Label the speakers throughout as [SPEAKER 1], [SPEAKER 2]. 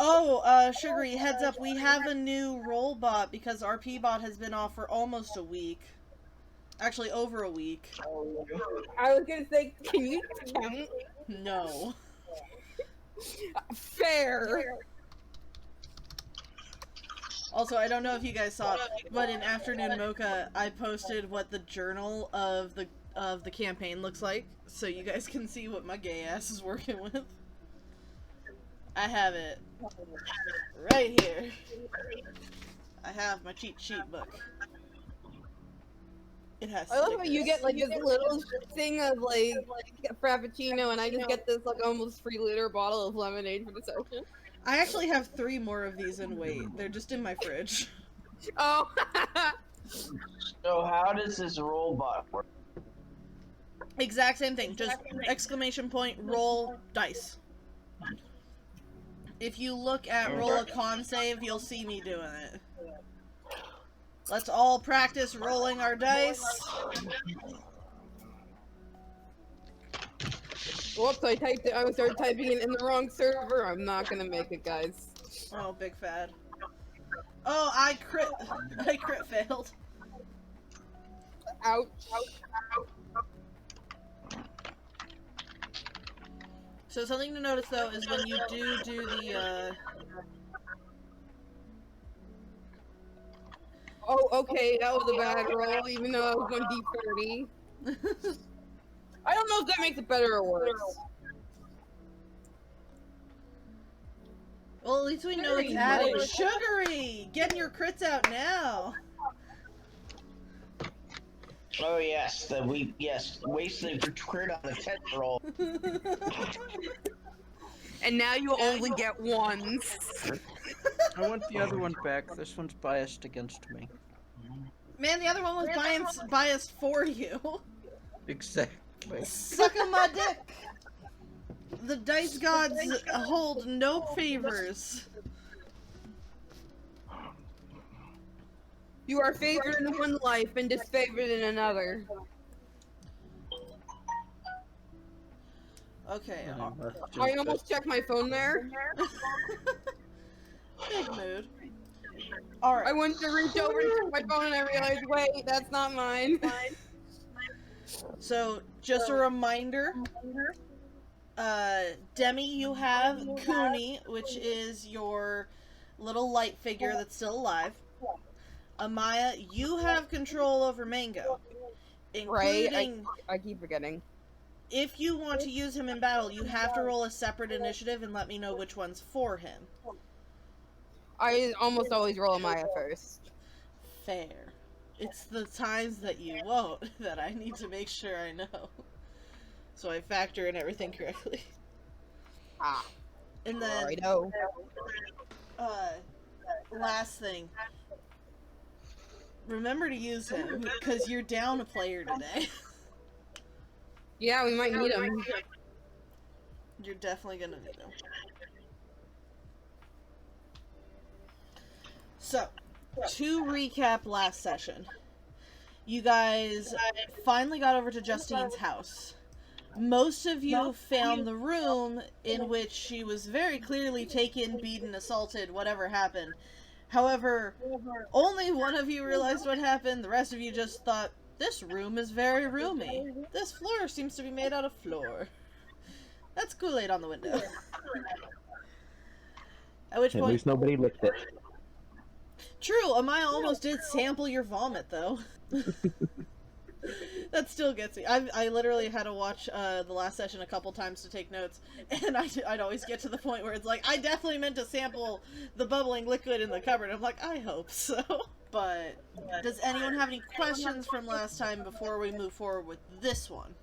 [SPEAKER 1] Oh, Sugary, heads up, we have a new roll bot because our P-bot has been off for almost a week. Actually, over a week.
[SPEAKER 2] I was gonna say, can you count?
[SPEAKER 1] No.
[SPEAKER 2] Fair.
[SPEAKER 1] Also, I don't know if you guys saw it, but in Afternoon Mocha, I posted what the journal of the campaign looks like, so you guys can see what my gay ass is working with. I have it right here. I have my cheat sheet book. It has
[SPEAKER 2] I love
[SPEAKER 1] stickers.
[SPEAKER 2] how you get like this little thing of like Frappuccino, and I just get this like almost 3-liter bottle of lemonade for the session.
[SPEAKER 1] I actually have 3 more of these in weight. They're just in my fridge.
[SPEAKER 2] Oh.
[SPEAKER 3] So how does this roll bot work?
[SPEAKER 1] Exact same thing. Just exclamation point, roll, dice. If you look at roll a con save, you'll see me doing it. Let's all practice rolling our dice.
[SPEAKER 2] Whoops, I typed it. I started typing it in the wrong server. I'm not gonna make it, guys.
[SPEAKER 1] Oh, big fad. Oh, I crit failed.
[SPEAKER 2] Ouch.
[SPEAKER 1] So something to notice though is when you do the
[SPEAKER 2] Oh, okay, that was a bad roll, even though I was going D30. I don't know if that makes it better or worse.
[SPEAKER 1] Well, at least we know it's adding. Sugary! Getting your crits out now!
[SPEAKER 3] Oh yes, wasted the crit on the 10th roll.
[SPEAKER 2] And now you only get ones.
[SPEAKER 4] I want the other one back. This one's biased against me.
[SPEAKER 1] Man, the other one was biased for you.
[SPEAKER 4] Exactly.
[SPEAKER 1] Sucking my dick! The dice gods hold no favors.
[SPEAKER 2] You are favored in one life and disfavored in another.
[SPEAKER 1] Okay.
[SPEAKER 2] I almost checked my phone there.
[SPEAKER 1] Big mood. Alright.
[SPEAKER 2] I went to reach over to check my phone and I realized, wait, that's not mine.
[SPEAKER 1] So, just a reminder, Demi, you have Cooney, which is your little light figure that's still alive. Amaya, you have control over Mango. Including,
[SPEAKER 2] Right, I keep forgetting.
[SPEAKER 1] if you want to use him in battle, you have to roll a separate initiative and let me know which one's for him.
[SPEAKER 2] I almost always roll Maya first.
[SPEAKER 1] Fair. It's the times that you won't that I need to make sure I know. So I factor in everything correctly.
[SPEAKER 2] Ah.
[SPEAKER 1] And then,
[SPEAKER 2] I know.
[SPEAKER 1] last thing. Remember to use him, because you're down a player today.
[SPEAKER 2] Yeah, we might need him.
[SPEAKER 1] You're definitely gonna need him. So, to recap last session. You guys finally got over to Justine's house. Most of you found the room in which she was very clearly taken, beaten, assaulted, whatever happened. However, only one of you realized what happened. The rest of you just thought, this room is very roomy. This floor seems to be made out of floor. That's Kool-Aid on the window. At which point...
[SPEAKER 5] At least nobody licked it.
[SPEAKER 1] True, Amaya almost did sample your vomit, though. That still gets me. I literally had to watch the last session a couple times to take notes, and I'd always get to the point where it's like, I definitely meant to sample the bubbling liquid in the cupboard. I'm like, I hope so. But does anyone have any questions from last time before we move forward with this one?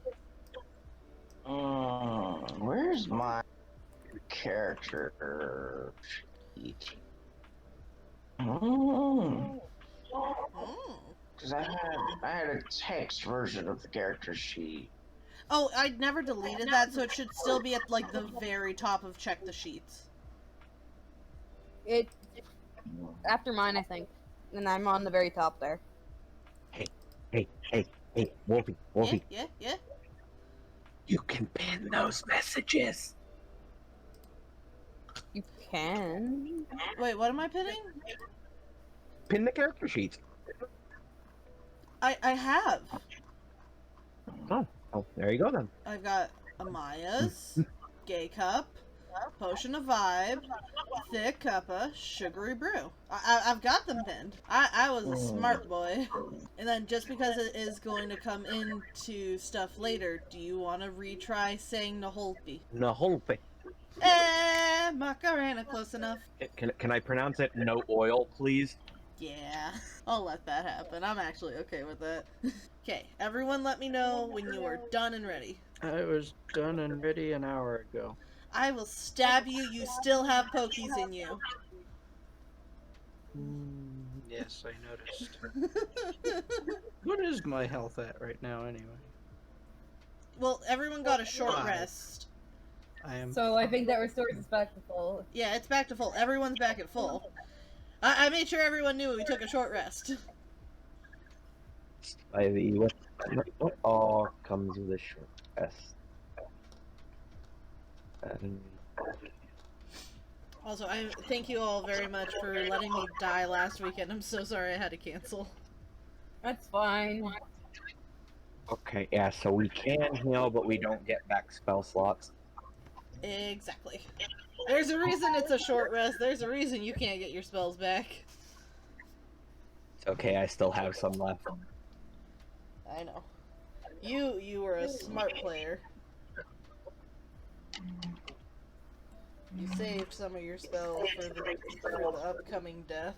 [SPEAKER 3] Where's my character sheet? Because I had a text version of the character sheet.
[SPEAKER 1] Oh, I never deleted that, so it should still be at, like, the very top of Check the Sheets.
[SPEAKER 2] It after mine, I think. And I'm on the very top there.
[SPEAKER 5] Hey, Wolfie.
[SPEAKER 1] Yeah.
[SPEAKER 5] You can pin those messages.
[SPEAKER 2] You can.
[SPEAKER 1] Wait, what am I pinning?
[SPEAKER 5] Pin the character sheets.
[SPEAKER 1] I have.
[SPEAKER 5] Oh, there you go then.
[SPEAKER 1] I've got Amaya's, Gay Cup, Potion of Vibe, Thick Cuppa, Sugary Brew. I've got them pinned. I was a smart boy. And then just because it is going to come into stuff later, do you want to retry saying Naholpi?
[SPEAKER 5] Naholpe.
[SPEAKER 1] Macarena, close enough.
[SPEAKER 5] Can I pronounce it no oil, please?
[SPEAKER 1] Yeah, I'll let that happen. I'm actually okay with that. Okay, everyone let me know when you are done and ready.
[SPEAKER 4] I was done and ready an hour ago.
[SPEAKER 1] I will stab you, you still have pokies in you.
[SPEAKER 4] Yes, I noticed. What is my health at right now, anyway?
[SPEAKER 1] Well, everyone got a short
[SPEAKER 4] 5.
[SPEAKER 1] rest.
[SPEAKER 4] I am.
[SPEAKER 2] So I think that restores us back to full.
[SPEAKER 1] Yeah, it's back to full. Everyone's back at full. I made sure everyone knew we took a short rest.
[SPEAKER 5] Ivy, what all comes with a short rest?
[SPEAKER 1] Also, I thank you all very much for letting me die last weekend. I'm so sorry I had to cancel.
[SPEAKER 2] That's fine.
[SPEAKER 5] Okay, yeah, so we can heal, but we don't get back spell slots.
[SPEAKER 1] Exactly. There's a reason it's a short rest. There's a reason you can't get your spells back.
[SPEAKER 5] It's okay, I still have some left.
[SPEAKER 1] I know. You were a smart player. You saved some of your spells for the upcoming death.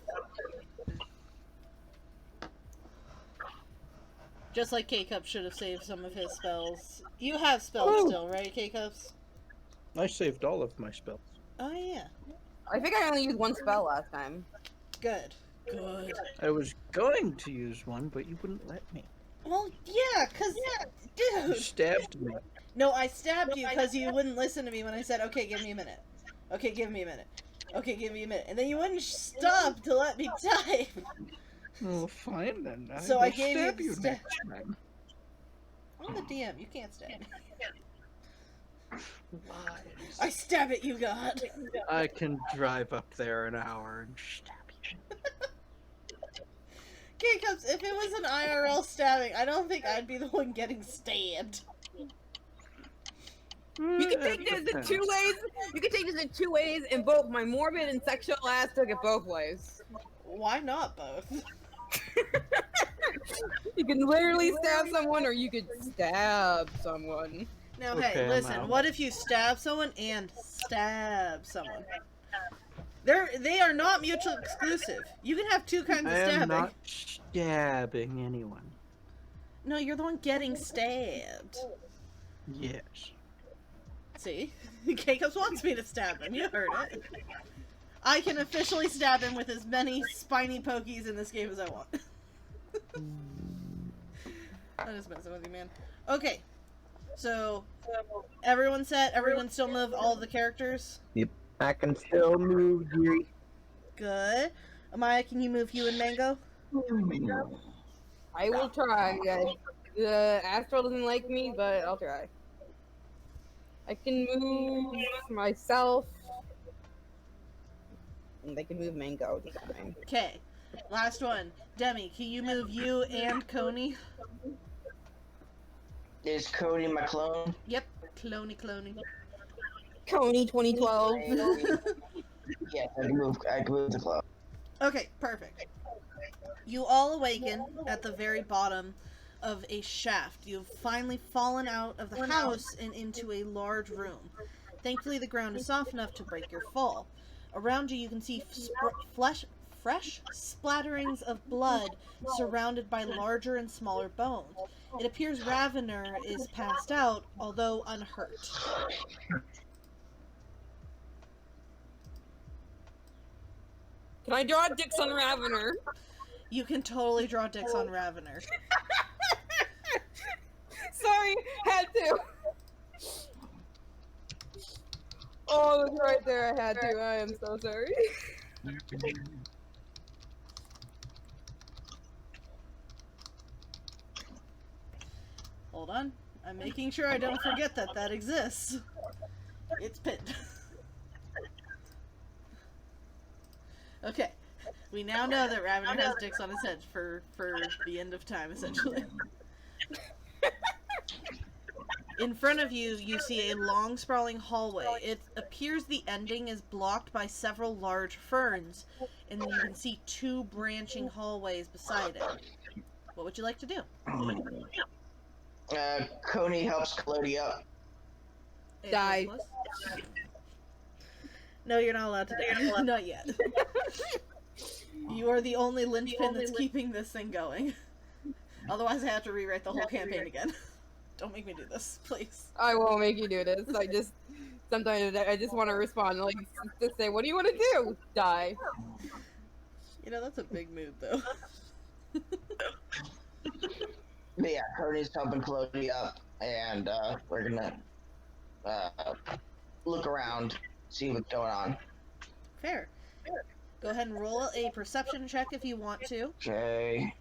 [SPEAKER 1] Just like K-Cup should have saved some of his spells. You have spells still, right, K-Cups?
[SPEAKER 4] I saved all of my spells.
[SPEAKER 1] Oh, yeah.
[SPEAKER 2] I think I only used one spell last time.
[SPEAKER 1] Good. Good.
[SPEAKER 4] I was going to use one, but you wouldn't let me.
[SPEAKER 1] Well, yeah, cause...
[SPEAKER 4] You
[SPEAKER 1] Dude!
[SPEAKER 4] stabbed me.
[SPEAKER 1] No, I stabbed you because you wouldn't listen to me when I said, okay, give me a minute. Okay, give me a minute. Okay, give me a minute. And then you wouldn't stop to let me type.
[SPEAKER 4] Well, fine then.
[SPEAKER 1] So
[SPEAKER 4] will
[SPEAKER 1] I gave
[SPEAKER 4] stab
[SPEAKER 1] you
[SPEAKER 4] you
[SPEAKER 1] sta-
[SPEAKER 4] next time.
[SPEAKER 1] I'm the DM, you can't stab me.
[SPEAKER 4] Lies.
[SPEAKER 1] I stab at you, God.
[SPEAKER 4] I can drive up there an hour and stab you.
[SPEAKER 1] K-Cups, if it was an IRL stabbing, I don't think I'd be the one getting stabbed.
[SPEAKER 2] You can take this in two ways. You can take this in two ways, and both my morbid and sexual ass took it both ways.
[SPEAKER 1] Why not both?
[SPEAKER 2] You can literally stab someone, or you could stab someone.
[SPEAKER 1] Now,
[SPEAKER 4] Okay,
[SPEAKER 1] hey,
[SPEAKER 4] I'm
[SPEAKER 1] listen,
[SPEAKER 4] out.
[SPEAKER 1] what if you stab someone and stab someone? They are not mutually exclusive. You can have two kinds of
[SPEAKER 4] I am
[SPEAKER 1] stabbing.
[SPEAKER 4] not stabbing anyone.
[SPEAKER 1] No, you're the one getting stabbed.
[SPEAKER 4] Yes.
[SPEAKER 1] See? K-Cups wants me to stab him. You heard it. I can officially stab him with as many spiny pokies in this game as I want. I'm just messing with you, man. Okay. So, everyone set? Everyone still move all of the characters?
[SPEAKER 5] Yep. I can still move, Yuri.
[SPEAKER 1] Good. Amaya, can you move you and Mango?
[SPEAKER 2] I will try. Astral doesn't like me, but I'll try. I can move myself. And they can move Mango this time.
[SPEAKER 1] Okay. Last one. Demi, can you move you and Coney?
[SPEAKER 3] Is Cody my clone?
[SPEAKER 1] Yep. Cloney.
[SPEAKER 2] Coney 2012.
[SPEAKER 3] Yes, I can move the clone.
[SPEAKER 1] Okay, perfect. You all awaken at the very bottom of a shaft. You've finally fallen out of the house and into a large room. Thankfully, the ground is soft enough to break your fall. Around you, you can see fresh splatterings of blood surrounded by larger and smaller bones. It appears Ravener is passed out, although unhurt.
[SPEAKER 2] Can I draw dicks on Ravener?
[SPEAKER 1] You can totally draw dicks on Ravener.
[SPEAKER 2] Sorry, had to. Oh, that's right there. I had to. I am so sorry.
[SPEAKER 1] Hold on. I'm making sure I don't forget that exists. It's pinned. Okay. We now know that Raven has dicks on his head for the end of time, essentially. In front of you, you see a long, sprawling hallway. It appears the ending is blocked by several large ferns, and you can see 2 branching hallways beside it. What would you like to do?
[SPEAKER 3] Coney helps Clody up.
[SPEAKER 2] Die.
[SPEAKER 1] No, you're not allowed to die. Not yet. You are the only linchpin that's keeping this thing going. Otherwise, I have to rewrite the whole campaign again. Don't make me do this, please.
[SPEAKER 2] I won't make you do this. Sometimes I just want to respond, like, to say, what do you want to do? Die.
[SPEAKER 1] You know, that's a big mood, though.
[SPEAKER 3] But yeah, Coney's helping Clody up, and we're gonna look around, see what's going on.
[SPEAKER 1] Fair. Go ahead and roll a perception check if you want to.
[SPEAKER 3] Okay.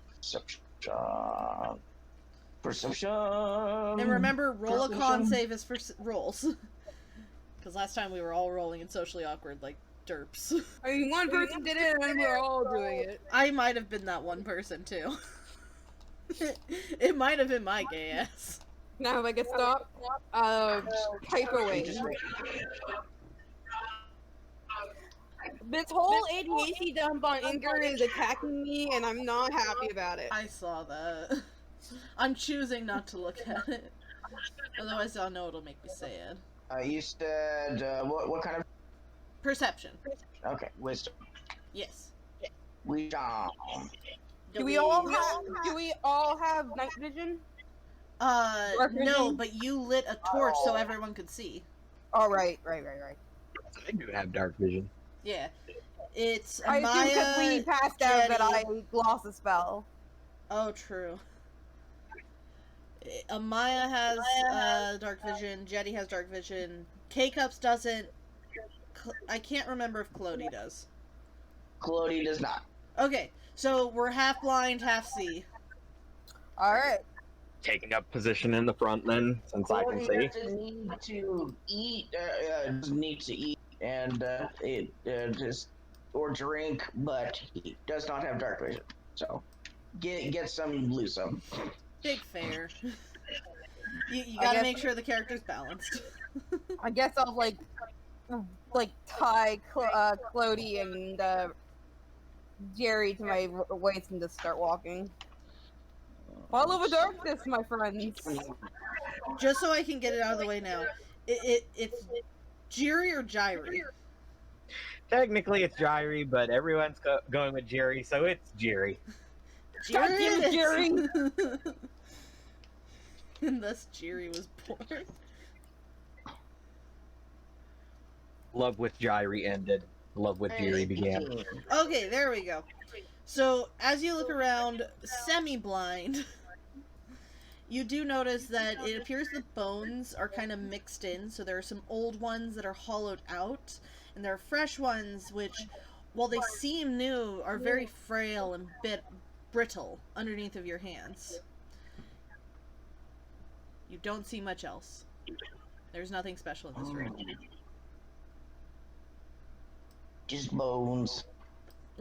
[SPEAKER 3] Perception.
[SPEAKER 1] And remember, roll a con save is for rolls. Because last time we were all rolling and socially awkward like derps.
[SPEAKER 2] I mean, one person did it and we're all doing it.
[SPEAKER 1] I might have been that one person, too. It might have been my gay ass.
[SPEAKER 2] Now if I can stop, hyperwave. This whole ADHD dump on Inger is attacking me, and I'm not happy about it.
[SPEAKER 1] I saw that. I'm choosing not to look at it. Otherwise, I'll know it'll make me sad.
[SPEAKER 3] You said what kind of
[SPEAKER 1] Perception.
[SPEAKER 3] Okay, wisdom.
[SPEAKER 1] Yes.
[SPEAKER 3] Wisdom.
[SPEAKER 2] Do we all have night vision?
[SPEAKER 1] No, but you lit a torch so everyone could see.
[SPEAKER 2] Oh, right.
[SPEAKER 5] I do have dark vision.
[SPEAKER 1] Yeah. It's
[SPEAKER 2] I assume because we
[SPEAKER 1] Amaya,
[SPEAKER 2] passed out that I
[SPEAKER 1] Jetty.
[SPEAKER 2] lost a spell.
[SPEAKER 1] Oh, true. Amaya has dark vision. Jetty has dark vision. K-Cups doesn't. I can't remember if Clody does.
[SPEAKER 3] Clody does not.
[SPEAKER 1] Okay, so we're half blind, half see.
[SPEAKER 2] Alright.
[SPEAKER 5] Taking up position in the front then, since I can see.
[SPEAKER 3] Clody doesn't need to eat. Doesn't need to eat and just or drink, but he does not have dark vision. So get some, lose some.
[SPEAKER 1] Big fair. You gotta make sure the character's balanced.
[SPEAKER 2] I guess I'll tie Clody and Jerry to my waist and just start walking. Follow the darkness, my friends.
[SPEAKER 1] Just so I can get it out of the way now. It's Jiri or Jiri?
[SPEAKER 5] Technically it's Jiri, but everyone's going with Jerry, so it's Jerry.
[SPEAKER 2] God damn it,
[SPEAKER 1] Jiri. And thus Jiri was born.
[SPEAKER 5] Love with Jiri ended. Love with Jiri began.
[SPEAKER 1] Okay, there we go. So, as you look around, semi-blind, you do notice that it appears the bones are kind of mixed in. So there are some old ones that are hollowed out, and there are fresh ones which, while they seem new, are very frail and brittle underneath of your hands. You don't see much else. There's nothing special in this room.
[SPEAKER 3] Just bones.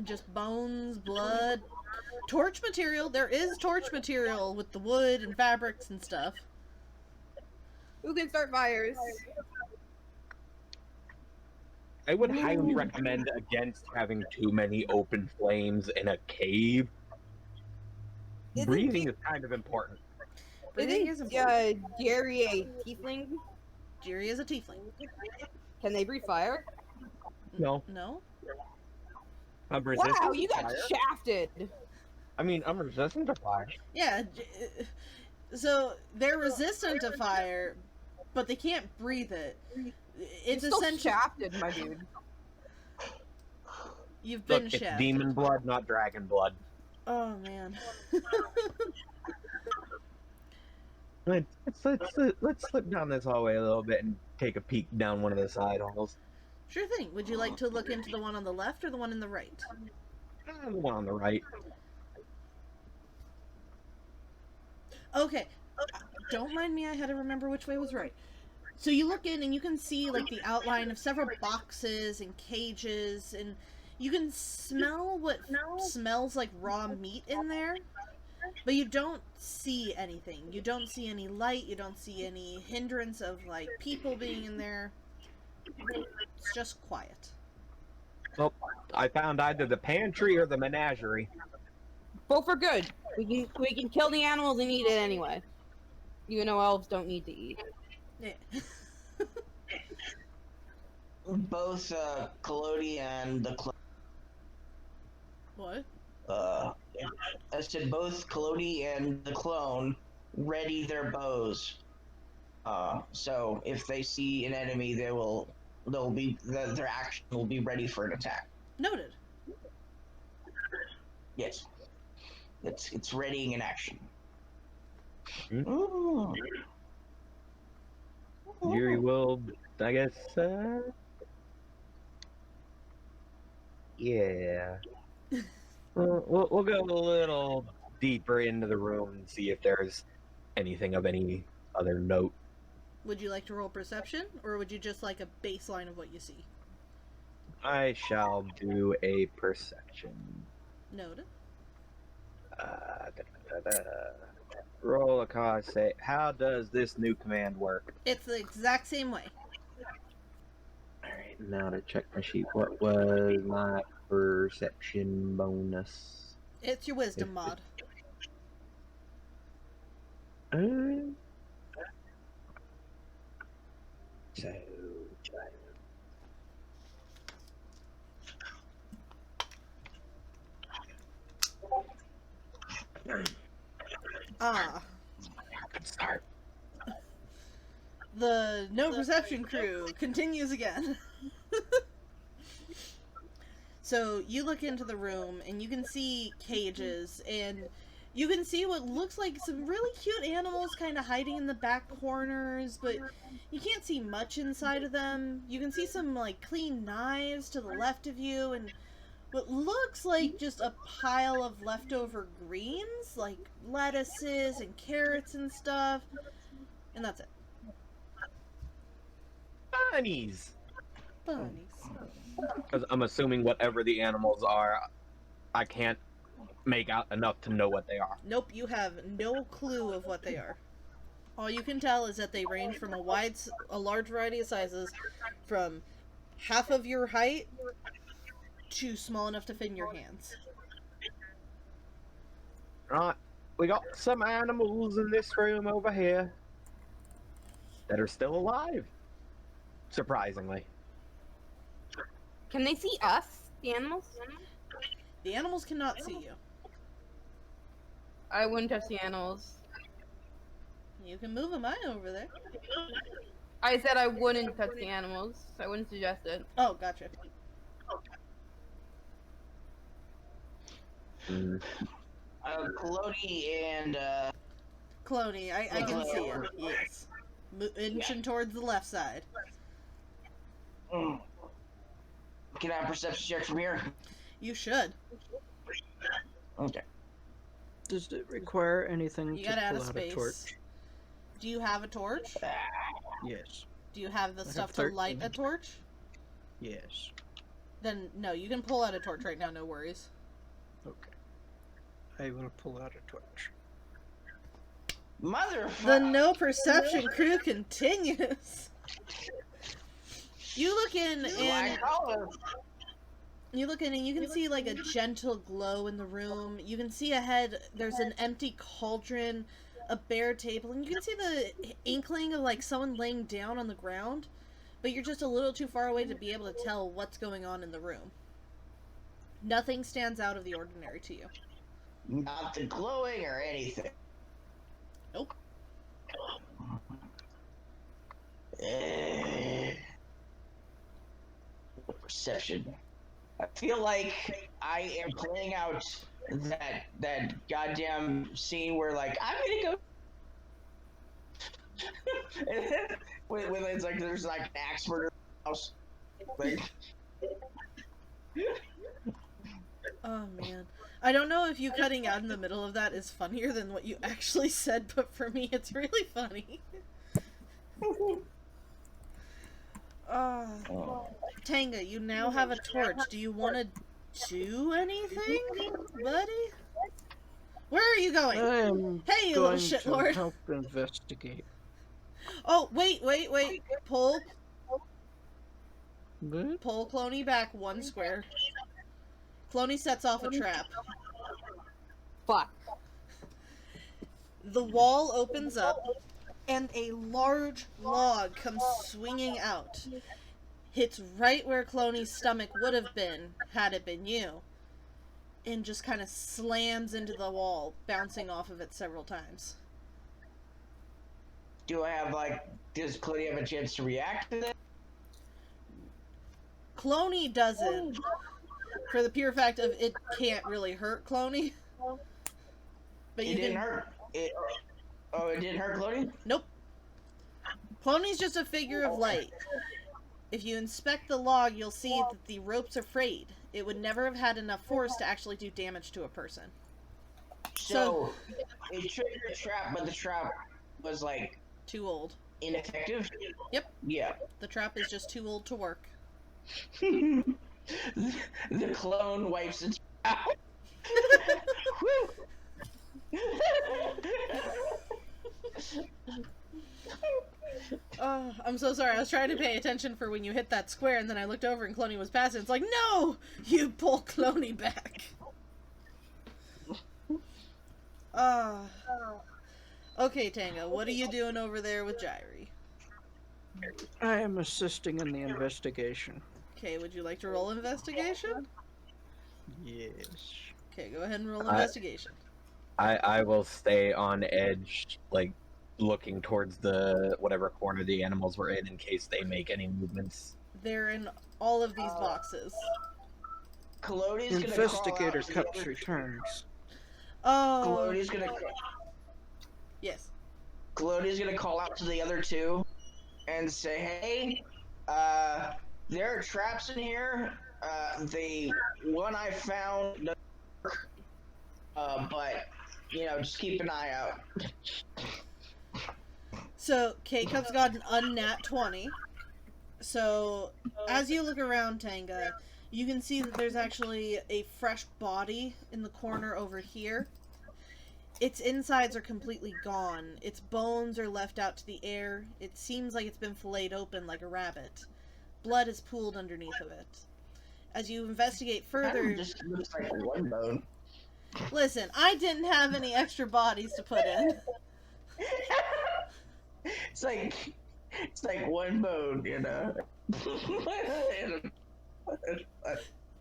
[SPEAKER 1] Just bones, blood, torch material. There is torch material with the wood and fabrics and stuff.
[SPEAKER 2] Who can start fires?
[SPEAKER 5] I would highly recommend against having too many open flames in a cave. Breathing is kind of important.
[SPEAKER 1] Breathing is important.
[SPEAKER 2] Jerry a tiefling?
[SPEAKER 1] Jiri is a tiefling.
[SPEAKER 2] Can they breathe fire?
[SPEAKER 5] No.
[SPEAKER 1] No?
[SPEAKER 5] I'm resistant
[SPEAKER 2] Wow,
[SPEAKER 5] to
[SPEAKER 2] you got
[SPEAKER 5] fire.
[SPEAKER 2] shafted.
[SPEAKER 5] I mean, I'm resistant to fire.
[SPEAKER 1] Yeah. So they're resistant to fire, but they can't breathe it. It's
[SPEAKER 2] You're still
[SPEAKER 1] essentially
[SPEAKER 2] shafted, my dude.
[SPEAKER 1] you've been
[SPEAKER 5] Look, it's
[SPEAKER 1] shafted.
[SPEAKER 5] demon blood, not dragon blood.
[SPEAKER 1] Oh man.
[SPEAKER 5] Let's slip down this hallway a little bit and take a peek down one of the side halls.
[SPEAKER 1] Sure thing. Would you like to look into the one on the left or the one in the right?
[SPEAKER 5] The one on the right.
[SPEAKER 1] Okay. Don't mind me, I had to remember which way was right. So you look in and you can see like the outline of several boxes and cages, and You can smell what smells like raw meat in there, but you don't see anything. You don't see any light, you don't see any hindrance of, like, people being in there. It's just quiet.
[SPEAKER 5] Well, I found either the pantry or the menagerie.
[SPEAKER 2] Both are good. We can kill the animals and eat it anyway. Even though elves don't need to eat.
[SPEAKER 1] Yeah.
[SPEAKER 3] Both Collodi and the
[SPEAKER 1] What?
[SPEAKER 3] I said both Collodi and the clone ready their bows. So if they see an enemy, their action will be ready for an attack.
[SPEAKER 1] Noted.
[SPEAKER 3] Yes, it's readying an action.
[SPEAKER 5] Hmm? Yuri will, I guess. Yeah. We'll go a little deeper into the room and see if there's anything of any other note.
[SPEAKER 1] Would you like to roll perception, or would you just like a baseline of what you see?
[SPEAKER 5] I shall do a perception.
[SPEAKER 1] Noted.
[SPEAKER 5] Roll a cause. Say, how does this new command work?
[SPEAKER 1] It's the exact same way.
[SPEAKER 5] Alright, now to check my sheet. What was my perception bonus?
[SPEAKER 1] It's your wisdom mod.
[SPEAKER 5] So, start.
[SPEAKER 1] The no perception crew continues again. So you look into the room and you can see cages, and you can see what looks like some really cute animals kind of hiding in the back corners, but you can't see much inside of them. You can see some, like, clean knives to the left of you, and what looks like just a pile of leftover greens, like lettuces and carrots and stuff, and that's it.
[SPEAKER 5] Bunnies!
[SPEAKER 1] Bunnies.
[SPEAKER 5] Because I'm assuming whatever the animals are, I can't make out enough to know what they are.
[SPEAKER 1] Nope, you have no clue of what they are. All you can tell is that they range from a large variety of sizes, from half of your height to small enough to fit in your hands.
[SPEAKER 5] Right, we got some animals in this room over here that are still alive. Surprisingly.
[SPEAKER 2] Can they see us, the animals?
[SPEAKER 1] The animals cannot see you.
[SPEAKER 2] I wouldn't touch the animals.
[SPEAKER 1] You can move a mine over there.
[SPEAKER 2] I said I wouldn't touch the animals. I wouldn't suggest it.
[SPEAKER 1] Oh, gotcha.
[SPEAKER 3] Collodi and
[SPEAKER 1] Cloney, I can see you. Yes. Inching towards the left side.
[SPEAKER 3] Can I have a perception check from here?
[SPEAKER 1] You should.
[SPEAKER 3] Okay.
[SPEAKER 4] Does it require anything
[SPEAKER 1] You
[SPEAKER 4] to
[SPEAKER 1] gotta add
[SPEAKER 4] pull
[SPEAKER 1] a
[SPEAKER 4] out
[SPEAKER 1] space.
[SPEAKER 4] a torch?
[SPEAKER 1] Do you have a torch?
[SPEAKER 4] Yes.
[SPEAKER 1] Do you have the
[SPEAKER 4] I have
[SPEAKER 1] stuff to light a
[SPEAKER 4] 13.
[SPEAKER 1] torch?
[SPEAKER 4] Yes.
[SPEAKER 1] Then, no, you can pull out a torch right now, no worries.
[SPEAKER 4] Okay. I will pull out a torch.
[SPEAKER 1] The
[SPEAKER 3] Motherfucker!
[SPEAKER 1] no perception crew continues. You look in and you can see, like, a gentle glow in the room. You can see ahead there's an empty cauldron, a bare table, and you can see the inkling of, like, someone laying down on the ground, but you're just a little too far away to be able to tell what's going on in the room. Nothing stands out of the ordinary to you.
[SPEAKER 3] Not the glowing or anything.
[SPEAKER 1] Nope.
[SPEAKER 3] Perception. I feel like I am playing out that goddamn scene where, like, I'm gonna go. And then, when it's like there's like an axe murder house. Like,
[SPEAKER 1] Oh, man. I don't know if you cutting out in the middle of that is funnier than what you actually said, but for me, it's really funny. Tanga, you now have a torch. Do you want to do anything, buddy? Where are you going?
[SPEAKER 4] I'm
[SPEAKER 1] Hey, you little
[SPEAKER 4] going to
[SPEAKER 1] shitlord.
[SPEAKER 4] help investigate.
[SPEAKER 1] Oh, wait. Pull
[SPEAKER 4] What?
[SPEAKER 1] Cloney back 1 square. Cloney sets off a trap.
[SPEAKER 2] Fuck.
[SPEAKER 1] The wall opens up, and a large log comes swinging out. Hits right where Cloney's stomach would have been, had it been you. And just kind of slams into the wall, bouncing off of it several times.
[SPEAKER 3] Do I have, does Cody have a chance to react to that?
[SPEAKER 1] Cloney doesn't, for the pure fact of it can't really hurt Cloney. But
[SPEAKER 3] It didn't hurt. It didn't hurt Cody?
[SPEAKER 1] Nope. Cloney's just a figure of light. If you inspect the log, you'll see that the ropes are frayed. It would never have had enough force to actually do damage to a person.
[SPEAKER 3] So it triggered a trap, but the trap was,
[SPEAKER 1] Too old.
[SPEAKER 3] ineffective?
[SPEAKER 1] Yep.
[SPEAKER 3] Yeah.
[SPEAKER 1] The trap is just too old to work.
[SPEAKER 3] The clone wipes its out.
[SPEAKER 1] Oh, I'm so sorry. I was trying to pay attention for when you hit that square, and then I looked over and Cloney was passing. It's like, no! You pull Cloney back. Okay, Tango, what are you doing over there with Jairi?
[SPEAKER 4] I am assisting in the investigation.
[SPEAKER 1] Okay, would you like to roll investigation?
[SPEAKER 4] Yes.
[SPEAKER 1] Okay, go ahead and roll investigation.
[SPEAKER 5] I will stay on edge, looking towards the whatever corner the animals were in case they make any movements.
[SPEAKER 1] They're in all of these boxes.
[SPEAKER 3] Colodi's gonna
[SPEAKER 4] Investigator
[SPEAKER 3] crawl out to
[SPEAKER 4] Cups
[SPEAKER 3] the
[SPEAKER 4] returns.
[SPEAKER 1] Oh.
[SPEAKER 3] Colodi's gonna
[SPEAKER 1] Yes.
[SPEAKER 3] Colodi's gonna call out to the other two and say, "Hey, there are traps in here. The one I found doesn't work. But just keep an eye out."
[SPEAKER 1] So, K-Cup's got an unnat 20. So, as you look around, Tanga, you can see that there's actually a fresh body in the corner over here. Its insides are completely gone. Its bones are left out to the air. It seems like it's been filleted open like a rabbit. Blood is pooled underneath of it. As you investigate further...
[SPEAKER 3] That just looks like one bone.
[SPEAKER 1] Listen, I didn't have any extra bodies to put in.
[SPEAKER 3] It's like one bone,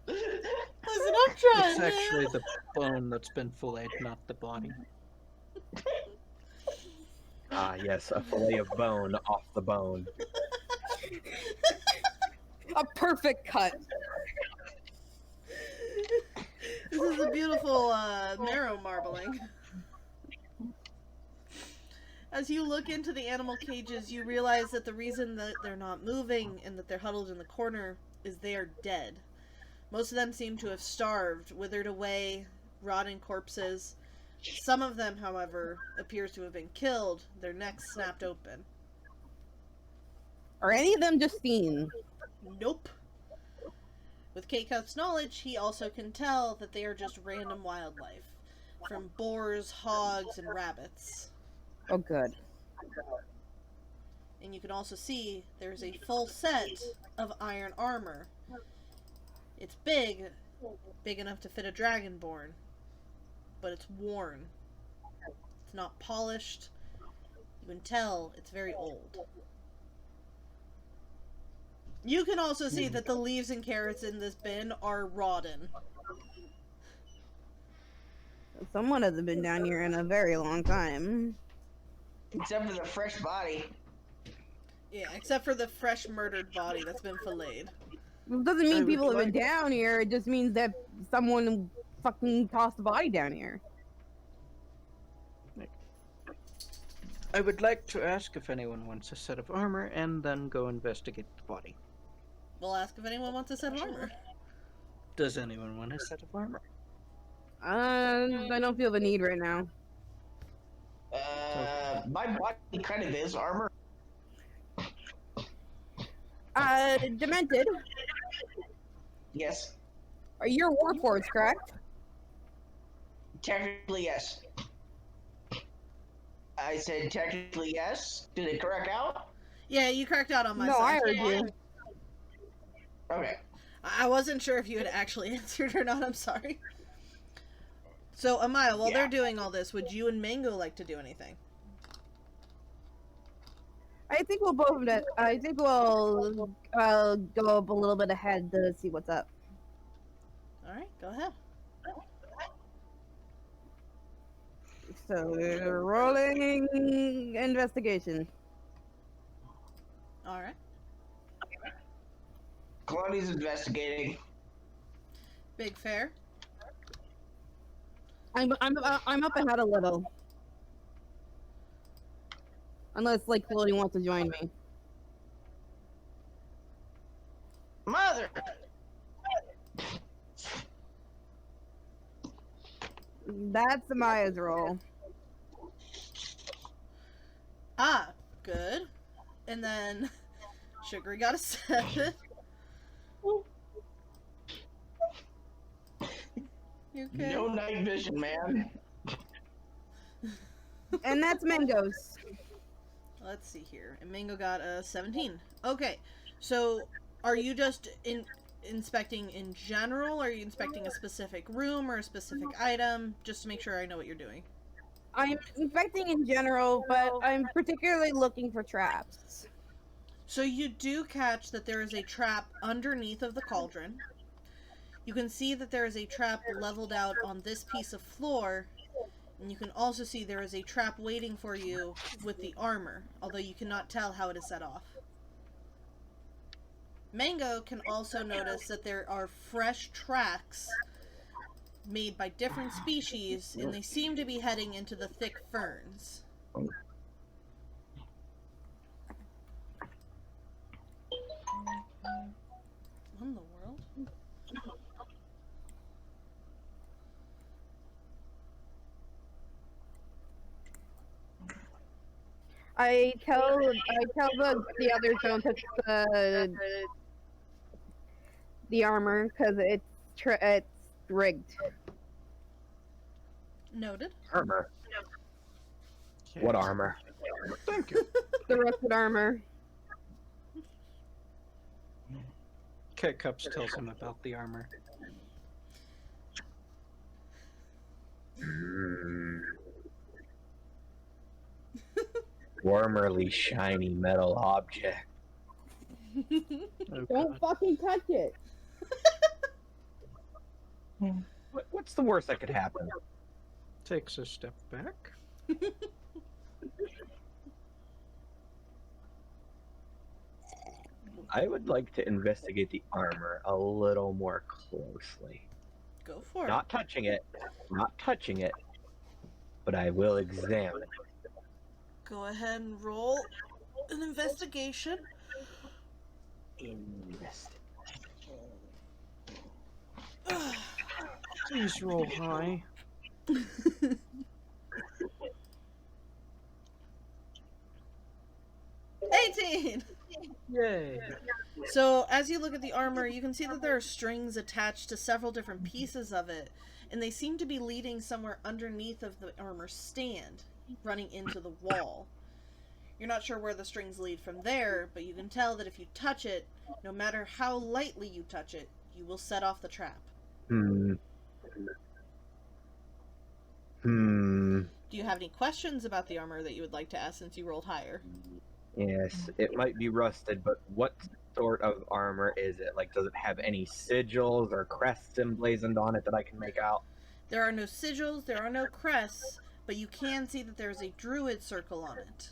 [SPEAKER 1] Listen, I'm trying,
[SPEAKER 4] It's
[SPEAKER 1] man.
[SPEAKER 4] actually the bone that's been filleted, not the body.
[SPEAKER 5] Ah, yes, a fillet of bone off the bone.
[SPEAKER 2] A perfect cut.
[SPEAKER 1] This is a beautiful marrow marbling. As you look into the animal cages, you realize that the reason that they're not moving and that they're huddled in the corner is they are dead. Most of them seem to have starved, withered away, rotting corpses. Some of them, however, appears to have been killed, their necks snapped open.
[SPEAKER 2] Are any of them just seen?
[SPEAKER 1] Nope. With K-Cup's knowledge, he also can tell that they are just random wildlife, from boars, hogs, and rabbits.
[SPEAKER 2] Oh, good.
[SPEAKER 1] And you can also see there's a full set of iron armor. It's big enough to fit a dragonborn, but it's worn. It's not polished. You can tell it's very old. You can also see that the leaves and carrots in this bin are rotten.
[SPEAKER 2] Someone hasn't been down here in a very long time.
[SPEAKER 3] Except for the fresh body.
[SPEAKER 1] Yeah, except for the fresh murdered body that's been filleted.
[SPEAKER 2] It doesn't
[SPEAKER 4] I
[SPEAKER 2] mean
[SPEAKER 4] would
[SPEAKER 2] people have been
[SPEAKER 4] like-
[SPEAKER 2] down here, it just means that someone fucking tossed the body down here.
[SPEAKER 4] I would like to ask if anyone wants a set of armor and then go investigate the body.
[SPEAKER 1] We'll ask if anyone wants a set of armor.
[SPEAKER 4] Does anyone want a set of armor?
[SPEAKER 2] I don't feel the need right now.
[SPEAKER 3] My body kind of is armor.
[SPEAKER 2] Demented.
[SPEAKER 3] Yes.
[SPEAKER 2] Are you a warforged, correct?
[SPEAKER 3] Technically, yes. I said technically yes. Did it correct out?
[SPEAKER 1] Yeah, you cracked out on my
[SPEAKER 2] No,
[SPEAKER 1] side.
[SPEAKER 2] I heard you.
[SPEAKER 3] Okay.
[SPEAKER 1] I wasn't sure if you had actually answered or not. I'm sorry. So, Amaya, while they're doing all this, would you and Mango like to do anything?
[SPEAKER 2] I think we'll both. I think we'll go up a little bit ahead to see what's up.
[SPEAKER 1] All right, go ahead.
[SPEAKER 2] So we're rolling investigation.
[SPEAKER 1] All right.
[SPEAKER 3] Claudia's investigating.
[SPEAKER 1] Big Fair.
[SPEAKER 2] I'm up ahead a little. Unless like Claudia wants to join me.
[SPEAKER 3] Mother!
[SPEAKER 2] That's Amaya's roll.
[SPEAKER 1] Ah, good. And then Sugary got a 7. You okay?
[SPEAKER 3] No night vision, man.
[SPEAKER 2] And that's Mango's.
[SPEAKER 1] Let's see here. And Mango got a 17. Okay, so are you just inspecting in general? Or are you inspecting a specific room or a specific item? Just to make sure I know what you're doing.
[SPEAKER 2] I'm inspecting in general, but I'm particularly looking for traps.
[SPEAKER 1] So you do catch that there is a trap underneath of the cauldron. You can see that there is a trap leveled out on this piece of floor. And you can also see there is a trap waiting for you with the armor, although you cannot tell how it is set off. Mango can also notice that there are fresh tracks made by different species, and they seem to be heading into the thick ferns. What in the world?
[SPEAKER 2] I tell the others don't touch the armor because it's rigged.
[SPEAKER 1] Noted.
[SPEAKER 5] Armor. What armor?
[SPEAKER 4] Thank you.
[SPEAKER 2] The rusted armor.
[SPEAKER 4] Cat Cups tells him about the armor.
[SPEAKER 5] Warmerly shiny metal object.
[SPEAKER 4] Oh,
[SPEAKER 2] Don't
[SPEAKER 4] God.
[SPEAKER 2] fucking touch it.
[SPEAKER 5] What's the worst that could happen?
[SPEAKER 4] Takes a step back.
[SPEAKER 5] I would like to investigate the armor a little more closely.
[SPEAKER 1] Go for it.
[SPEAKER 5] Not touching it, but I will examine it.
[SPEAKER 1] Go ahead and roll an investigation.
[SPEAKER 4] Please roll high.
[SPEAKER 1] 18!
[SPEAKER 4] Yay.
[SPEAKER 1] So, as you look at the armor, you can see that there are strings attached to several different pieces of it, and they seem to be leading somewhere underneath of the armor stand, running into the wall. You're not sure where the strings lead from there, but you can tell that if you touch it, no matter how lightly you touch it, you will set off the trap.
[SPEAKER 5] Do
[SPEAKER 1] Do you have any questions about the armor that you would like to ask since you rolled higher?
[SPEAKER 5] Yes, it might be rusted, but what sort of armor is it? Like, does it have any sigils or crests emblazoned on it that I can make out?
[SPEAKER 1] There are no sigils, there are no crests, but you can see that there is a druid circle on it.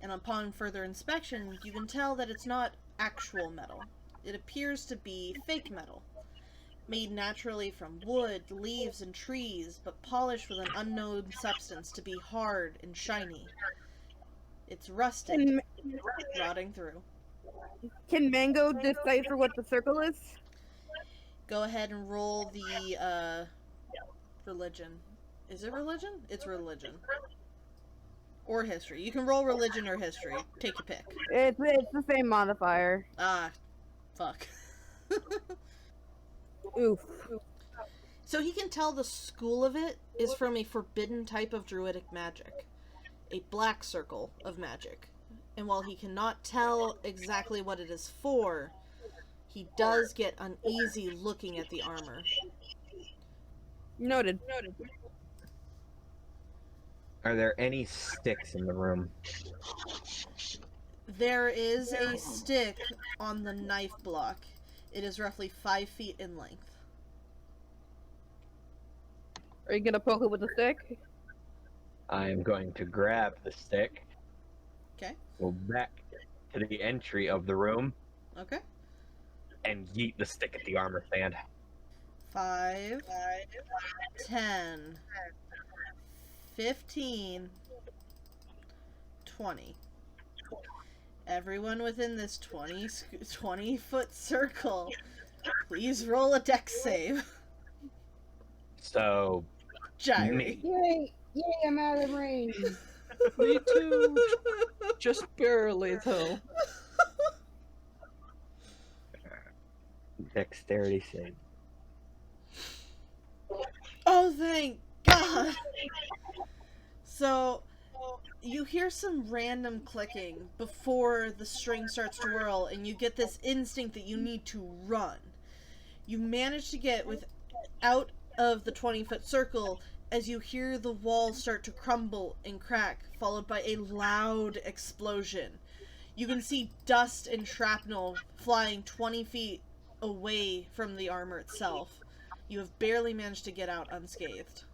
[SPEAKER 1] And upon further inspection, you can tell that it's not actual metal. It appears to be fake metal, made naturally from wood, leaves, and trees, but polished with an unknown substance to be hard and shiny. It's rusted, rotting through.
[SPEAKER 2] Can Mango decipher what the circle is?
[SPEAKER 1] Go ahead and roll the, religion. Is it religion? It's religion. Or history. You can roll religion or history. Take your pick.
[SPEAKER 2] It's the same modifier.
[SPEAKER 1] Ah, fuck.
[SPEAKER 2] Oof.
[SPEAKER 1] So he can tell the school of it is from a forbidden type of druidic magic, a black circle of magic. And while he cannot tell exactly what it is for, he does get uneasy looking at the armor.
[SPEAKER 2] Noted.
[SPEAKER 5] Are there any sticks in the room?
[SPEAKER 1] There is a stick on the knife block. It is roughly 5 feet in length.
[SPEAKER 2] Are you gonna poke it with a stick?
[SPEAKER 5] I'm going to grab the stick,
[SPEAKER 1] Okay.
[SPEAKER 5] go back to the entry of the room,
[SPEAKER 1] Okay.
[SPEAKER 5] and yeet the stick at the armor stand.
[SPEAKER 1] 5, 10, 15, 20. Everyone within this 20-foot circle, please roll a dex save.
[SPEAKER 5] So,
[SPEAKER 1] Gyri.
[SPEAKER 2] Yay! Yay! I'm out of range.
[SPEAKER 4] Me too. Just barely, though.
[SPEAKER 5] dexterity save.
[SPEAKER 1] Oh, thank God. So, you hear some random clicking before the string starts to whirl, and you get this instinct that you need to run. You manage to get out of the 20-foot circle as you hear the walls start to crumble and crack, followed by a loud explosion. You can see dust and shrapnel flying 20 feet away from the armor itself. You have barely managed to get out unscathed.